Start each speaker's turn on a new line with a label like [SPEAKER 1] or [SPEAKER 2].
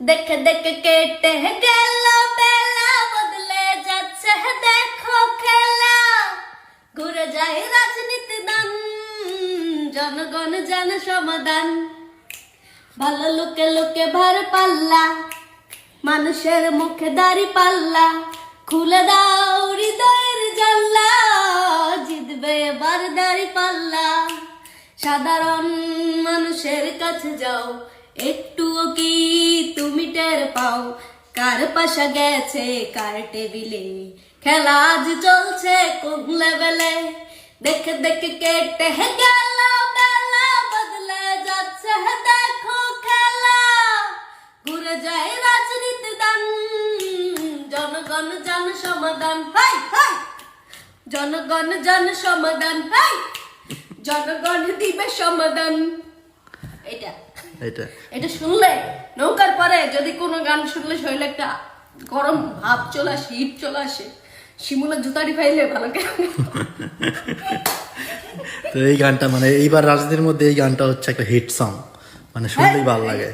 [SPEAKER 1] দেখে দেখে কেটে গেল বেলা, বদলে যাচ্ছে দেখো খেলা। ঘুরে যায় রাজনীতি দান, জনগণ জন সমাধান। ভালো লোকে লোকে ভার পাল্লা, মানুষের মুখে দাড়ি পাল্লা। খুলে দাও হৃদয়ের জানলা, জিতবে এবার দাড়ি পাল্লা। সাধারণ মানুষের কাছে যাও, একটুও কি তুমি টের পাও? কার পাশা গেছে কার টেবিলে, খেলা আজ চলছে কোন লেভেলে। দেখে দেখে কেটে গেল বেলা, বদলে যাচ্ছে দেখো খেলা। ঘুরে যায় রাজনীতি দান, জনগণ জন সমাধান। হাই হাই, জনগণ জন সমাধান। হাই, জনগণ দিবে সমাধান। এটা
[SPEAKER 2] এটা
[SPEAKER 1] এটা শুনলে নৌকার পরে যদি কোনো গান শুনলে শরীরে একটা গরম ভাব চলে আসে, হিট চলে আসে। শিমুলের জুতাটি পাইলে ভালো কেন।
[SPEAKER 2] তো এই গানটা মানে এইবার রাজনীতির মধ্যে এই গানটা হচ্ছে একটা হিট সং, মানে শুনলেই ভালো লাগে।